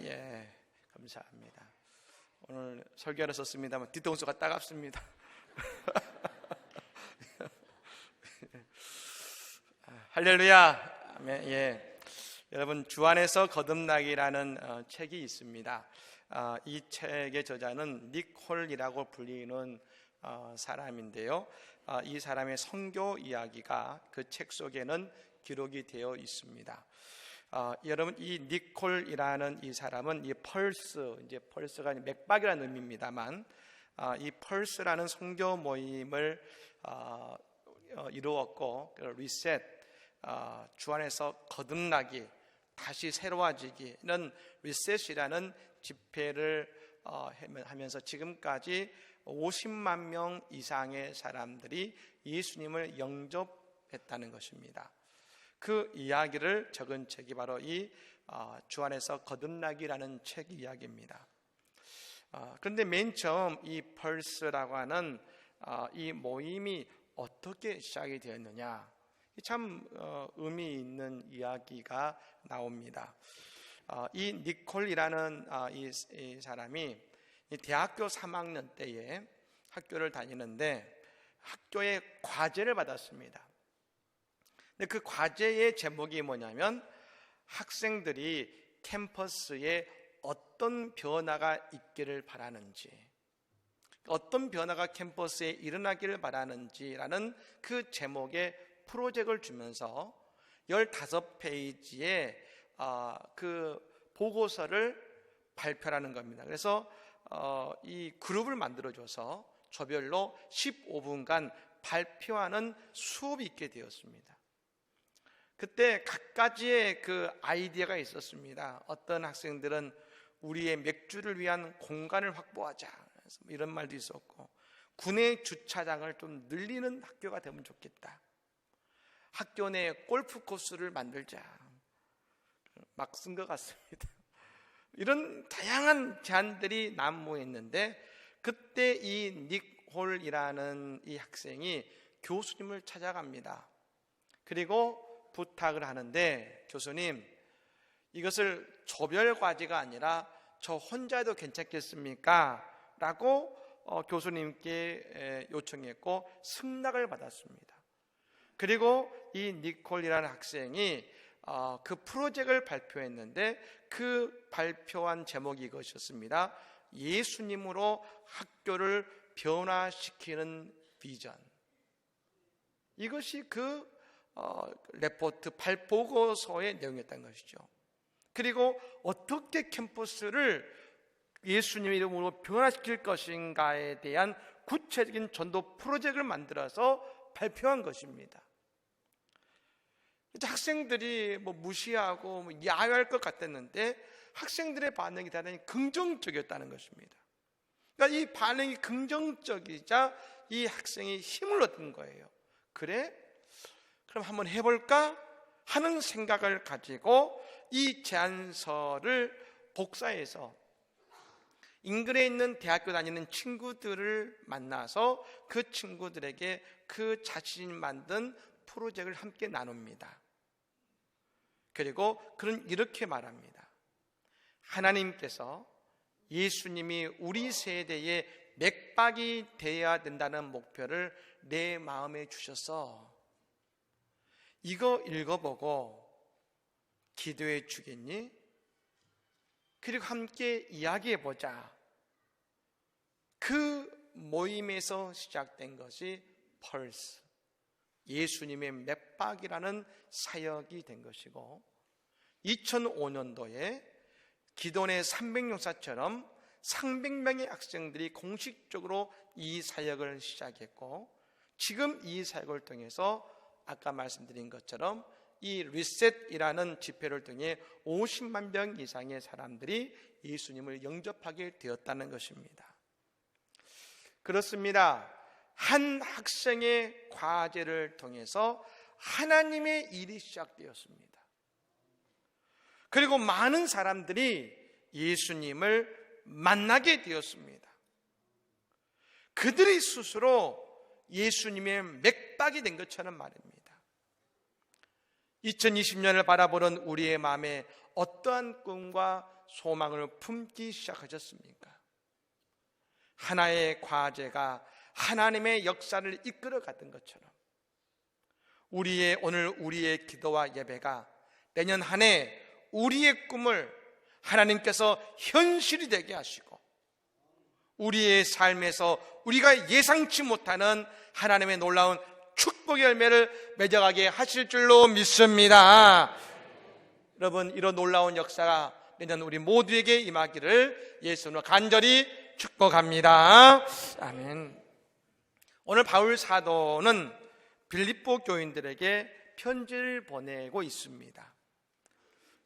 예, 감사합니다. 오늘 설교를 썼습니다만 뒤통수가 따갑습니다. 할렐루야. 아멘. 예. 여러분, 주 안에서 거듭나기라는 책이 있습니다. 이 책의 저자는 닉 홀이라고 불리는 사람인데요. 이 사람의 선교 이야기가 그 책 속에는 기록이 되어 있습니다. 여러분, 이 니콜이라는 이 사람은 이 펄스, 이제 펄스가 맥박이라는 의미입니다만, 이 펄스라는 선교 모임을 이루었고, 리셋, 주 안에서 거듭나기, 다시 새로워지기는 리셋이라는 집회를 하면서 지금까지 50만 명 이상의 사람들이 예수님을 영접했다는 것입니다. 그 이야기를 적은 책이 바로 이 주 안에서 거듭나기라는 책 이야기입니다. 그런데 맨 처음 이 펄스라고 하는 이 모임이 어떻게 시작이 되었느냐, 참 의미 있는 이야기가 나옵니다. 이 니콜이라는 이 사람이 대학교 3학년 때에 학교를 다니는데 학교에 과제를 받았습니다. 근데 그 과제의 제목이 뭐냐면 학생들이 캠퍼스에 어떤 변화가 있기를 바라는지, 어떤 변화가 캠퍼스에 일어나기를 바라는지라는 그 제목의 프로젝트를 주면서 15페이지의 그 보고서를 발표하는 겁니다. 그래서 이 그룹을 만들어줘서 조별로 15분간 발표하는 수업이 있게 되었습니다. 그때 각가지의 그 아이디어가 있었습니다. 어떤 학생들은 우리의 맥주를 위한 공간을 확보하자, 이런 말도 있었고, 구내 주차장을 좀 늘리는 학교가 되면 좋겠다, 학교 내에 골프 코스를 만들자, 막 쓴 것 같습니다. 이런 다양한 제안들이 난무했는데, 그때 이 닉 홀이라는 이 학생이 교수님을 찾아갑니다. 그리고 부탁을 하는데, 교수님, 이것을 조별 과제가 아니라 저 혼자 해도 괜찮겠습니까? 라고 교수님께 요청했고 승낙을 받았습니다. 그리고 이 니콜이라는 학생이 그 프로젝트를 발표했는데, 그 발표한 제목이 이것이었습니다. 예수님으로 학교를 변화시키는 비전. 이것이 그 레포트 발보고서의 내용이었던 것이죠. 그리고 어떻게 캠퍼스를 예수님 이름으로 변화시킬 것인가에 대한 구체적인 전도 프로젝트를 만들어서 발표한 것입니다. 학생들이 무시하고 야유할 것 같았는데 학생들의 반응이 대단히 긍정적이었다는 것입니다. 그러니까 이 반응이 긍정적이자 이 학생이 힘을 얻은 거예요. 그래? 그럼 한번 해볼까? 하는 생각을 가지고 이 제안서를 복사해서 인근에 있는 대학교 다니는 친구들을 만나서 그 친구들에게 그 자신이 만든 프로젝트를 함께 나눕니다. 그리고 그는 이렇게 말합니다. 하나님께서 예수님이 우리 세대의 맥박이 되어야 된다는 목표를 내 마음에 주셔서 이거 읽어보고 기도해 주겠니? 그리고 함께 이야기해보자. 그 모임에서 시작된 것이 펄스, 예수님의 맥박이라는 사역이 된 것이고, 2005년도에 기도원의 300용사처럼 300명의 학생들이 공식적으로 이 사역을 시작했고, 지금 이 사역을 통해서 아까 말씀드린 것처럼 이 리셋이라는 집회를 통해 50만 명 이상의 사람들이 예수님을 영접하게 되었다는 것입니다. 그렇습니다. 한 학생의 과제를 통해서 하나님의 일이 시작되었습니다. 그리고 많은 사람들이 예수님을 만나게 되었습니다. 그들이 스스로 예수님의 맥박이 된 것처럼 말입니다. 2020년을 바라보는 우리의 마음에 어떠한 꿈과 소망을 품기 시작하셨습니까? 하나의 과제가 하나님의 역사를 이끌어 갔던 것처럼 우리의 기도와 예배가 내년 한 해 우리의 꿈을 하나님께서 현실이 되게 하시고 우리의 삶에서 우리가 예상치 못하는 하나님의 놀라운 축복의 열매를 맺어가게 하실 줄로 믿습니다. 여러분, 이런 놀라운 역사가 내년 우리 모두에게 임하기를 예수님으로 간절히 축복합니다. 아멘. 오늘 바울 사도는 빌립보 교인들에게 편지를 보내고 있습니다.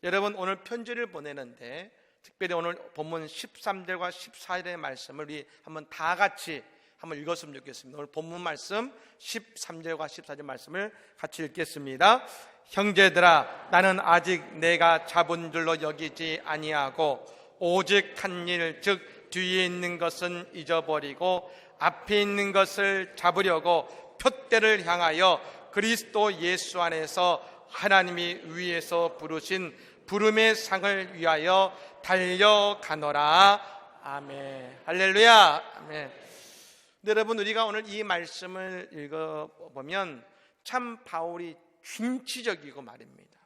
여러분, 오늘 편지를 보내는데 특별히 오늘 본문 13절과 14절의 말씀을 우리 한번 다 같이 한번 읽었으면 좋겠습니다. 오늘 본문 말씀 13절과 14절 말씀을 같이 읽겠습니다. 형제들아, 나는 아직 내가 잡은 줄로 여기지 아니하고 오직 한 일, 즉 뒤에 있는 것은 잊어버리고 앞에 있는 것을 잡으려고 표대를 향하여 그리스도 예수 안에서 하나님이 위에서 부르신 부름의 상을 위하여 달려가노라. 아멘. 할렐루야. 아멘. 여러분, 우리가 오늘 이 말씀을 읽어보면 참 바울이 진취적이고 말입니다.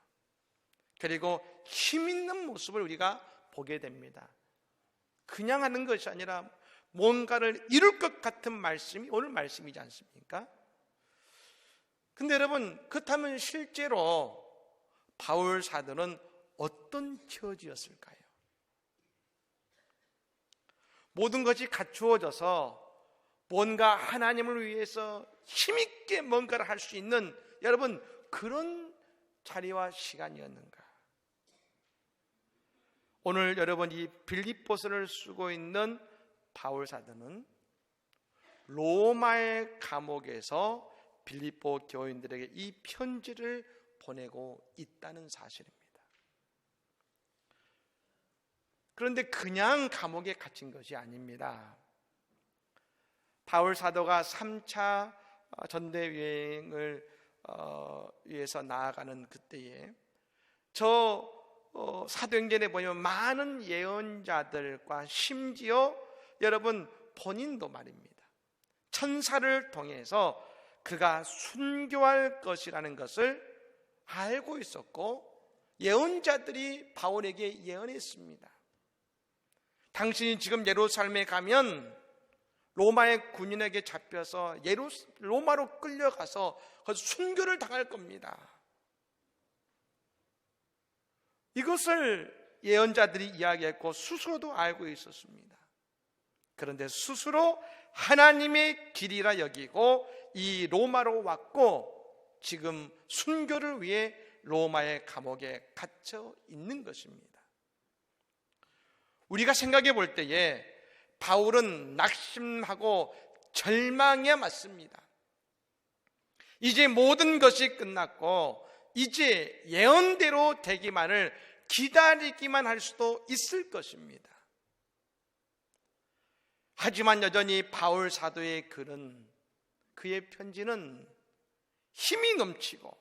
그리고 힘있는 모습을 우리가 보게 됩니다. 그냥 하는 것이 아니라 뭔가를 이룰 것 같은 말씀이 오늘 말씀이지 않습니까? 근데 여러분, 그렇다면 실제로 바울 사도는 어떤 처지였을까요? 모든 것이 갖추어져서 뭔가 하나님을 위해서 힘있게 뭔가를 할 수 있는 여러분 그런 자리와 시간이었는가? 오늘 여러분 이 빌립보서를 쓰고 있는 바울 사도는 로마의 감옥에서 빌립보 교인들에게 이 편지를 보내고 있다는 사실입니다. 그런데 그냥 감옥에 갇힌 것이 아닙니다. 바울 사도가 3차 전대여행을 위해서 나아가는 그때에 사도행전에 보면 많은 예언자들과 심지어 여러분 본인도 말입니다. 천사를 통해서 그가 순교할 것이라는 것을 알고 있었고 예언자들이 바울에게 예언했습니다. 당신이 지금 예루살렘에 가면 로마의 군인에게 잡혀서 로마로 끌려가서 순교를 당할 겁니다. 이것을 예언자들이 이야기했고 스스로도 알고 있었습니다. 그런데 스스로 하나님의 길이라 여기고 이 로마로 왔고 지금 순교를 위해 로마의 감옥에 갇혀 있는 것입니다. 우리가 생각해 볼 때에 바울은 낙심하고 절망에 맞습니다. 이제 모든 것이 끝났고 이제 예언대로 되기만을 기다리기만 할 수도 있을 것입니다. 하지만 여전히 바울 사도의 글은 그의 편지는 힘이 넘치고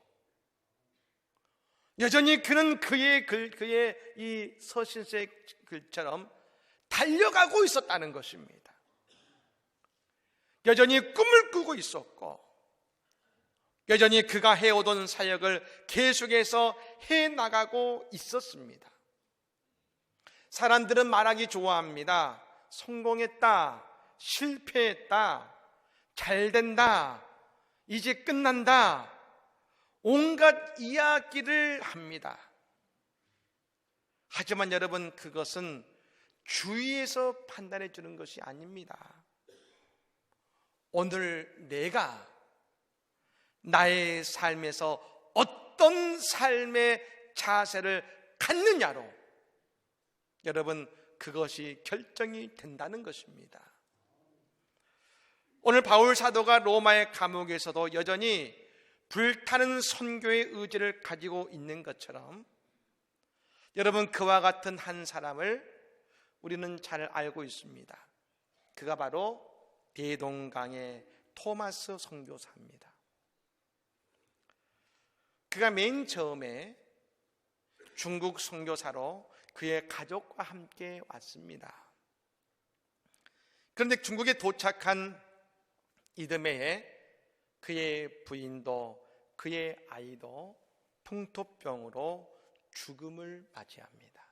여전히 그는 그의 이 서신서의 글처럼 달려가고 있었다는 것입니다. 여전히 꿈을 꾸고 있었고 여전히 그가 해오던 사역을 계속해서 해나가고 있었습니다. 사람들은 말하기 좋아합니다. 성공했다, 실패했다, 잘된다, 이제 끝난다, 온갖 이야기를 합니다. 하지만 여러분 그것은 주위에서 판단해 주는 것이 아닙니다. 오늘 내가 나의 삶에서 어떤 삶의 자세를 갖느냐로 여러분 그것이 결정이 된다는 것입니다. 오늘 바울 사도가 로마의 감옥에서도 여전히 불타는 선교의 의지를 가지고 있는 것처럼 여러분 그와 같은 한 사람을 우리는 잘 알고 있습니다. 그가 바로 대동강의 토마스 선교사입니다. 그가 맨 처음에 중국 선교사로 그의 가족과 함께 왔습니다. 그런데 중국에 도착한 이듬해에 그의 부인도 그의 아이도 풍토병으로 죽음을 맞이합니다.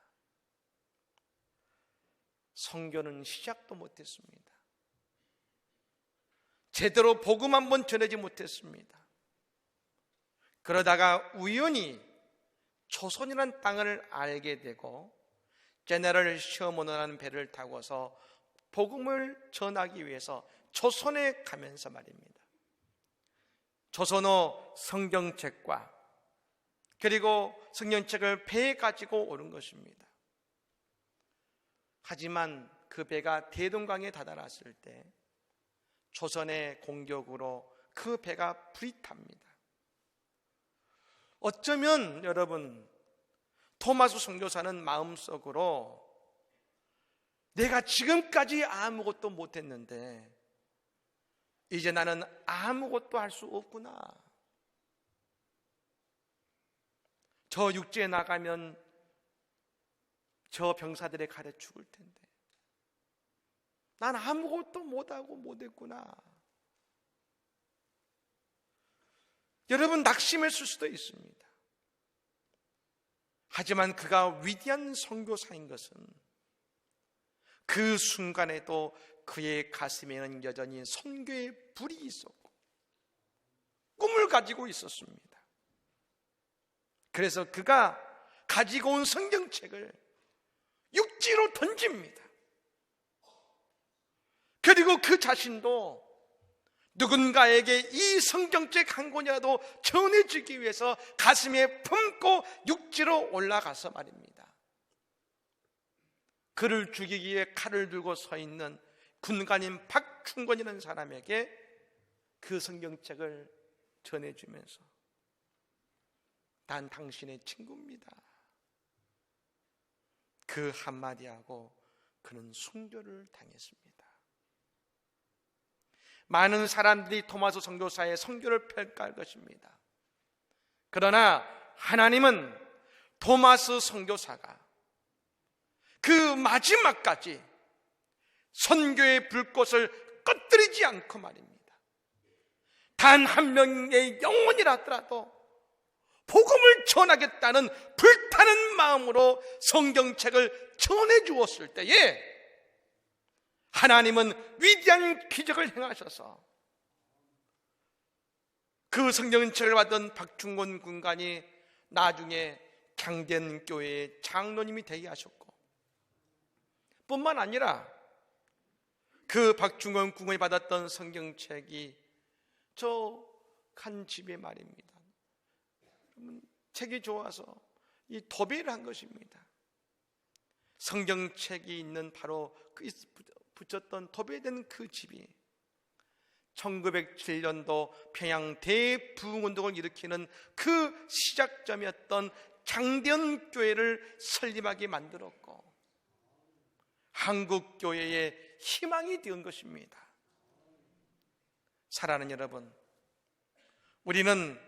선교는 시작도 못했습니다. 제대로 복음 한번 전하지 못했습니다. 그러다가 우연히 조선이라는 땅을 알게 되고 제네럴 셔먼이라는 배를 타고서 복음을 전하기 위해서 조선에 가면서 말입니다. 조선어 성경책과 그리고 성경책을 배에 가지고 오는 것입니다. 하지만 그 배가 대동강에 다다랐을 때 조선의 공격으로 그 배가 불이 탑니다. 어쩌면 여러분 토마스 선교사는 마음속으로 내가 지금까지 아무것도 못했는데 이제 나는 아무것도 할 수 없구나. 저 육지에 나가면 저 병사들의 칼에 죽을 텐데 난 아무것도 못하고 못했구나. 여러분 낙심했을 수도 있습니다. 하지만 그가 위대한 선교사인 것은 그 순간에도 그의 가슴에는 여전히 선교의 불이 있었고 꿈을 가지고 있었습니다. 그래서 그가 가지고 온 성경책을 육지로 던집니다. 그리고 그 자신도 누군가에게 이 성경책 한 권이라도 전해주기 위해서 가슴에 품고 육지로 올라가서 말입니다. 그를 죽이기 위해 칼을 들고 서 있는 군관인 박충권이라는 사람에게 그 성경책을 전해주면서 난 당신의 친구입니다. 그 한마디하고 그는 순교를 당했습니다. 많은 사람들이 토마스 선교사의 선교를 평가할 것입니다. 그러나 하나님은 토마스 선교사가 그 마지막까지 선교의 불꽃을 꺼뜨리지 않고 말입니다. 단 한 명의 영혼이라 하더라도 복음을 전하겠다는 불타는 마음으로 성경책을 전해주었을 때에 하나님은 위대한 기적을 행하셔서 그 성경책을 받은 박충권 군관이 나중에 강된교회의 장로님이 되게 하셨고 뿐만 아니라 그 박충권 군관이 받았던 성경책이 저 한 집에 말입니다. 책이 좋아서 이 도배를 한 것입니다. 성경책이 있는 바로 그 붙였던 도배된 그 집이 1907년도 평양 대부흥운동을 일으키는 그 시작점이었던 장대현교회를 설립하게 만들었고 한국교회의 희망이 된 것입니다. 사랑하는 여러분, 우리는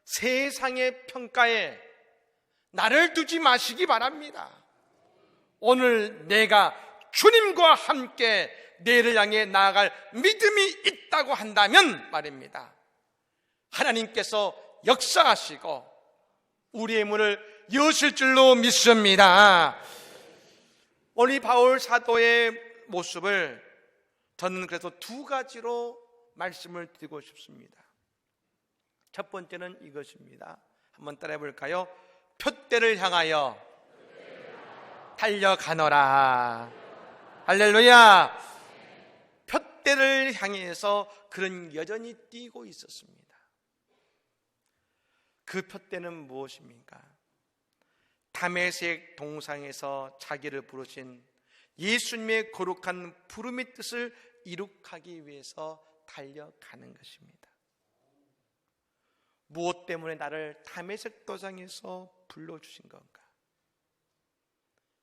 세상의 평가에 나를 두지 마시기 바랍니다. 오늘 내가 주님과 함께 내일을 향해 나아갈 믿음이 있다고 한다면 말입니다. 하나님께서 역사하시고 우리의 문을 여실 줄로 믿습니다. 오늘 바울 사도의 모습을 저는 그래서 두 가지로 말씀을 드리고 싶습니다. 첫 번째는 이것입니다. 한번 따라해 볼까요? 표대를 향하여 달려가노라. 할렐루야. 표대를 향해서 그는 여전히 뛰고 있었습니다. 그 표대는 무엇입니까? 다메섹 동상에서 자기를 부르신 예수님의 거룩한 부름의 뜻을 이룩하기 위해서 달려가는 것입니다. 무엇 때문에 나를 다메섹 도상에서 불러주신 건가?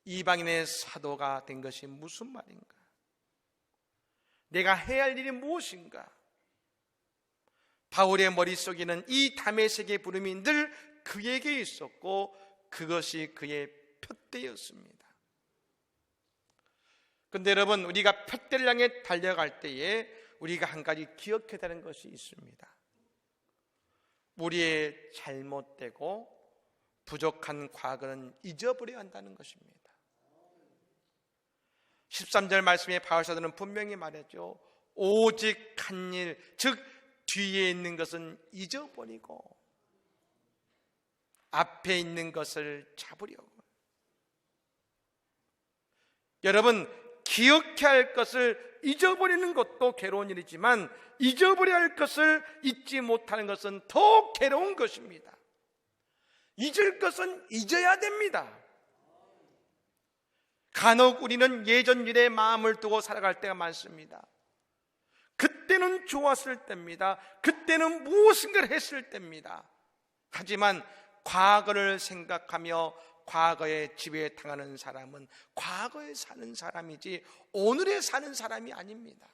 이방인의 사도가 된 것이 무슨 말인가? 내가 해야 할 일이 무엇인가? 바울의 머릿속에는 이 다메섹의 부름이 늘 그에게 있었고 그것이 그의 푯대였습니다. 그런데 여러분, 우리가 푯대를 향해 달려갈 때에 우리가 한 가지 기억해야 되는 것이 있습니다. 우리의 잘못되고 부족한 과거는 잊어버려야 한다는 것입니다. 13절 말씀에 바울사도는 분명히 말했죠. 오직 한 일, 즉 뒤에 있는 것은 잊어버리고 앞에 있는 것을 잡으려고. 여러분, 기억해야 할 것을 잊어버리는 것도 괴로운 일이지만 잊어버려야 할 것을 잊지 못하는 것은 더 괴로운 것입니다. 잊을 것은 잊어야 됩니다. 간혹 우리는 예전 일에 마음을 두고 살아갈 때가 많습니다. 그때는 좋았을 때입니다. 그때는 무엇인가를 했을 때입니다. 하지만 과거를 생각하며 과거에 지배당하는 사람은 과거에 사는 사람이지 오늘에 사는 사람이 아닙니다.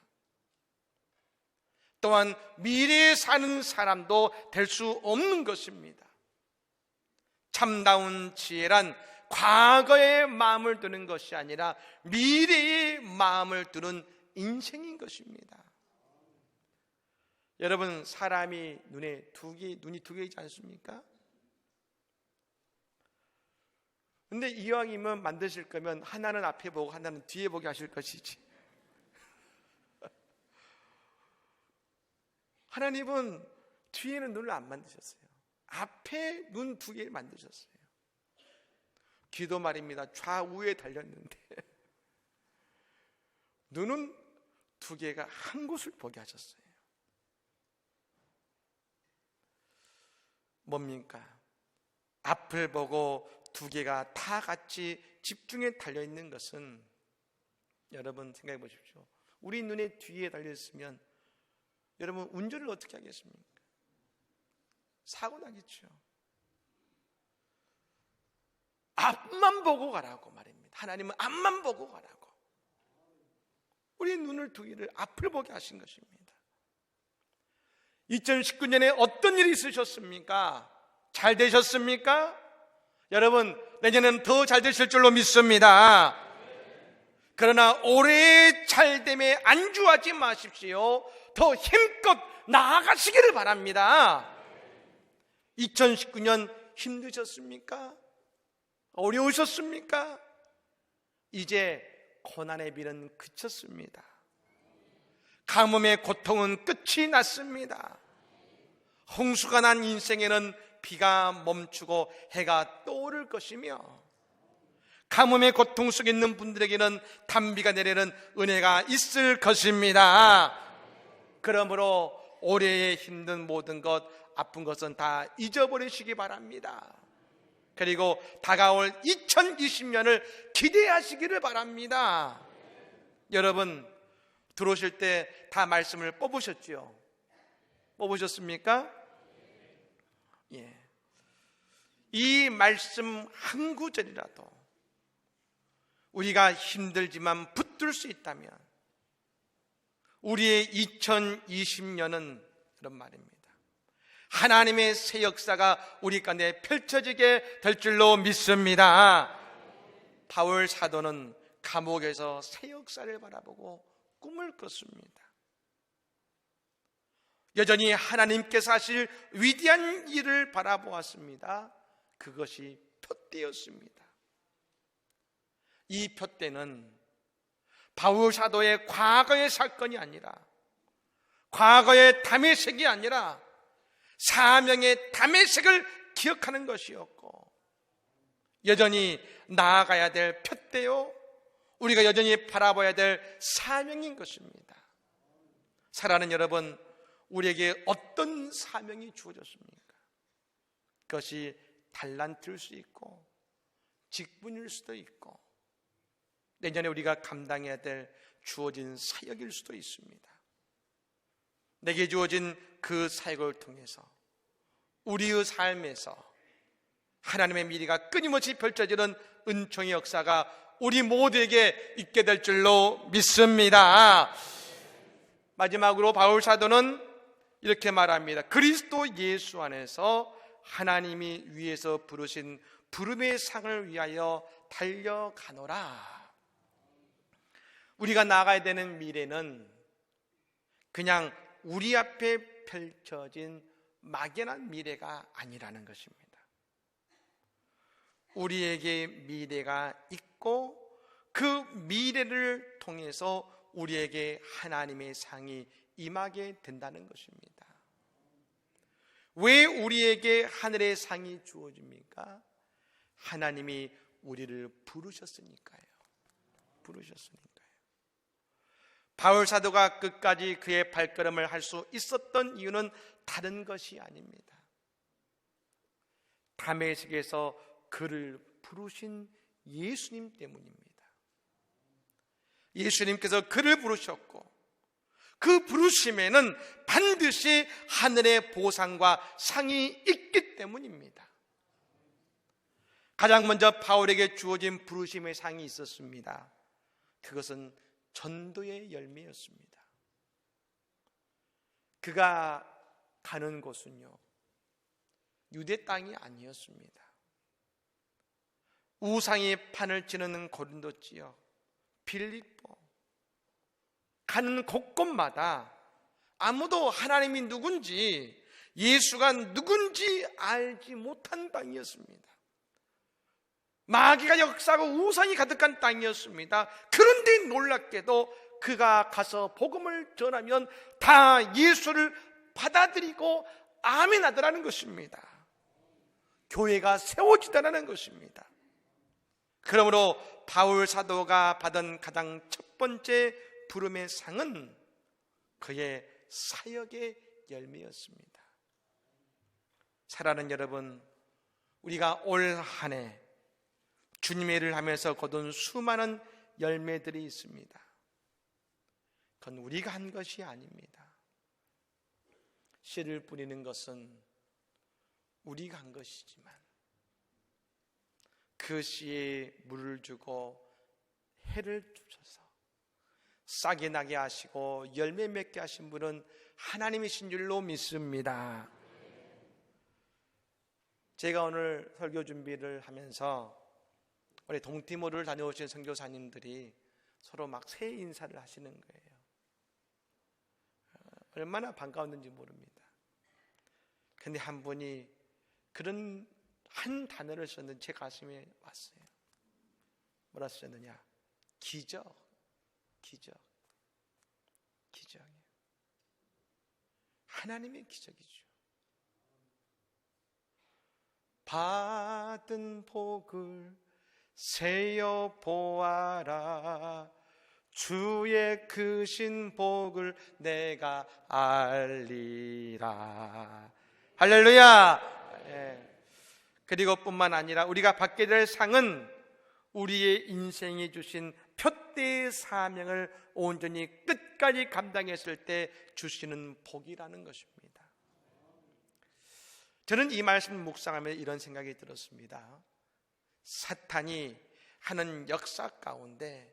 또한 미래에 사는 사람도 될 수 없는 것입니다. 참다운 지혜란 과거에 마음을 두는 것이 아니라 미래에 마음을 두는 인생인 것입니다. 여러분, 사람이 눈이 두 개이지 않습니까? 근데 이왕이면 만드실 거면 하나는 앞에 보고 하나는 뒤에 보게 하실 것이지. 하나님은 뒤에는 눈을 안 만드셨어요. 앞에 눈 두 개를 만드셨어요. 귀도 말입니다. 좌우에 달렸는데 눈은 두 개가 한 곳을 보게 하셨어요. 뭡니까? 앞을 보고 두 개가 다 같이 집중해 달려있는 것은, 여러분 생각해 보십시오. 우리 눈에 뒤에 달려있으면 여러분 운전을 어떻게 하겠습니까? 사고 나겠죠. 앞만 보고 가라고 말입니다. 하나님은 앞만 보고 가라고. 우리 눈을 두 개를 앞을 보게 하신 것입니다. 2019년에 어떤 일이 있으셨습니까? 잘 되셨습니까? 여러분, 내년은 더 잘 되실 줄로 믿습니다. 그러나 올해의 잘됨에 안주하지 마십시오. 더 힘껏 나아가시기를 바랍니다. 2019년 힘드셨습니까? 어려우셨습니까? 이제 고난의 비는 그쳤습니다. 가뭄의 고통은 끝이 났습니다. 홍수가 난 인생에는 비가 멈추고 해가 떠오를 것이며, 가뭄의 고통 속에 있는 분들에게는 단비가 내리는 은혜가 있을 것입니다. 그러므로 올해의 힘든 모든 것, 아픈 것은 다 잊어버리시기 바랍니다. 그리고 다가올 2020년을 기대하시기를 바랍니다. 여러분, 들어오실 때 다 말씀을 뽑으셨죠? 뽑으셨습니까? 예. 이 말씀 한 구절이라도 우리가 힘들지만 붙들 수 있다면 우리의 2020년은 그런 말입니다. 하나님의 새 역사가 우리 가운데 펼쳐지게 될 줄로 믿습니다. 바울 사도는 감옥에서 새 역사를 바라보고 꿈을 꿨습니다. 여전히 하나님께서 하실 위대한 일을 바라보았습니다. 그것이 푯대였습니다. 이 푯대는 바울 사도의 과거의 사건이 아니라, 과거의 다메섹이 아니라 사명의 다메섹을 기억하는 것이었고, 여전히 나아가야 될 푯대요, 우리가 여전히 바라봐야 될 사명인 것입니다. 사랑하는 여러분, 우리에게 어떤 사명이 주어졌습니까? 그것이 달란트일 수 있고 직분일 수도 있고 내년에 우리가 감당해야 될 주어진 사역일 수도 있습니다. 내게 주어진 그 사역을 통해서 우리의 삶에서 하나님의 미래가 끊임없이 펼쳐지는 은총의 역사가 우리 모두에게 있게 될 줄로 믿습니다. 마지막으로 바울 사도는 이렇게 말합니다. 그리스도 예수 안에서 하나님이 위에서 부르신 부름의 상을 위하여 달려가노라. 우리가 나가야 되는 미래는 그냥 우리 앞에 펼쳐진 막연한 미래가 아니라는 것입니다. 우리에게 미래가 있고 그 미래를 통해서 우리에게 하나님의 상이 임하게 된다는 것입니다. 왜 우리에게 하늘의 상이 주어집니까? 하나님이 우리를 부르셨으니까요. 바울 사도가 끝까지 그의 발걸음을 할 수 있었던 이유는 다른 것이 아닙니다. 다메섹에서 그를 부르신 예수님 때문입니다. 예수님께서 그를 부르셨고 그 부르심에는 반드시 하늘의 보상과 상이 있기 때문입니다. 가장 먼저 바울에게 주어진 부르심의 상이 있었습니다. 그것은 전도의 열매였습니다. 그가 가는 곳은요, 유대 땅이 아니었습니다. 우상의 판을 치는 고린도 지역, 빌립보, 가는 곳곳마다 아무도 하나님이 누군지, 예수가 누군지 알지 못한 땅이었습니다. 마귀가 역사하고 우상이 가득한 땅이었습니다. 그런데 놀랍게도 그가 가서 복음을 전하면 다 예수를 받아들이고 아멘하더라는 것입니다. 교회가 세워지더라는 것입니다. 그러므로 바울 사도가 받은 가장 첫 번째 부름의 상은 그의 사역의 열매였습니다. 사랑하는 여러분, 우리가 올 한 해 주님의 일을 하면서 거둔 수많은 열매들이 있습니다. 그건 우리가 한 것이 아닙니다. 씨를 뿌리는 것은 우리가 한 것이지만 그 씨에 물을 주고 해를 주셔서 싹이 나게 하시고 열매 맺게 하신 분은 하나님이신 줄로 믿습니다. 제가 오늘 설교 준비를 하면서 우리 동티모르를 다녀오신 선교사님들이 서로 막 새해 인사를 하시는 거예요. 얼마나 반가웠는지 모릅니다. 근데 한 분이 그런 한 단어를 썼는데 제 가슴에 왔어요. 뭐라 쓰셨느냐? 기적이에요. 하나님의 기적이죠. 받은 복을 세어 보아라. 주의 크신 복을 내가 알리라. 할렐루야. 예. 그리고 뿐만 아니라 우리가 받게 될 상은 우리의 인생이 주신 표대의 사명을 온전히 끝까지 감당했을 때 주시는 복이라는 것입니다. 저는 이 말씀을 묵상하면서 이런 생각이 들었습니다. 사탄이 하는 역사 가운데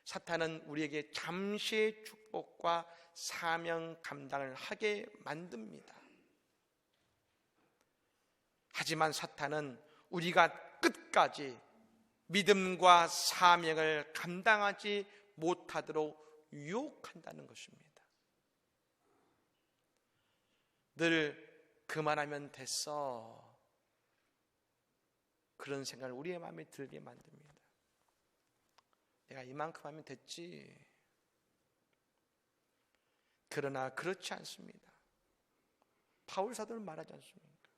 사탄은 우리에게 잠시의 축복과 사명 감당을 하게 만듭니다. 하지만 사탄은 우리가 끝까지 믿음과 사명을 감당하지 못하도록 유혹한다는 것입니다. 늘 그만하면 됐어, 그런 생각을 우리의 마음에 들게 만듭니다. 내가 이만큼 하면 됐지. 그러나 그렇지 않습니다. 바울 사도는 말하지 않습니까?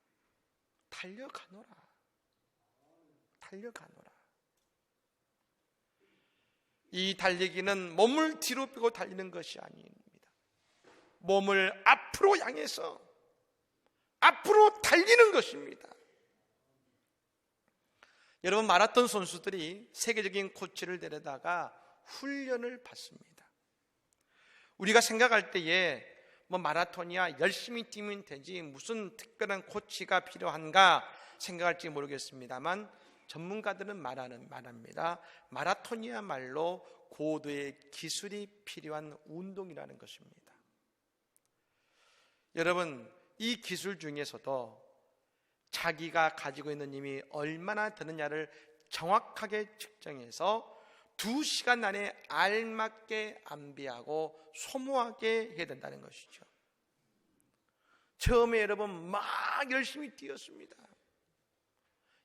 달려가노라. 이 달리기는 몸을 뒤로 빼고 달리는 것이 아닙니다. 몸을 앞으로 향해서 앞으로 달리는 것입니다. 여러분, 마라톤 선수들이 세계적인 코치를 데려다가 훈련을 받습니다. 우리가 생각할 때에 마라톤이야 열심히 뛰면 되지 무슨 특별한 코치가 필요한가 생각할지 모르겠습니다만 전문가들은 말합니다. 마라톤이야말로 고도의 기술이 필요한 운동이라는 것입니다. 여러분, 이 기술 중에서도 자기가 가지고 있는 힘이 얼마나 되느냐를 정확하게 측정해서 2시간 안에 알맞게 안비하고 소모하게 해야 된다는 것이죠. 처음에 여러분 막 열심히 뛰었습니다.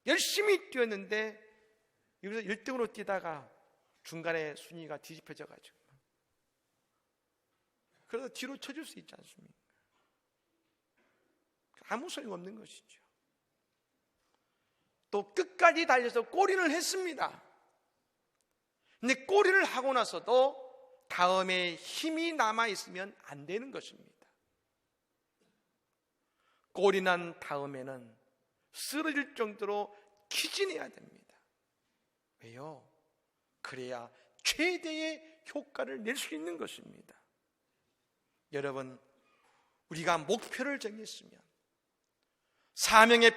열심히 뛰었는데 여기서 1등으로 뛰다가 중간에 순위가 뒤집혀져 가지고 그래서 뒤로 쳐줄 수 있지 않습니까? 아무 소용없는 것이죠. 또 끝까지 달려서 골인을 했습니다. 근데 골인을 하고 나서도 다음에 힘이 남아있으면 안 되는 것입니다. 골인한 다음에는 쓰러질 정도로 기진해야 됩니다. 왜요? 그래야 최대의 효과를 낼 수 있는 것입니다. 여러분, 우리가 목표를 정했으면, 사명의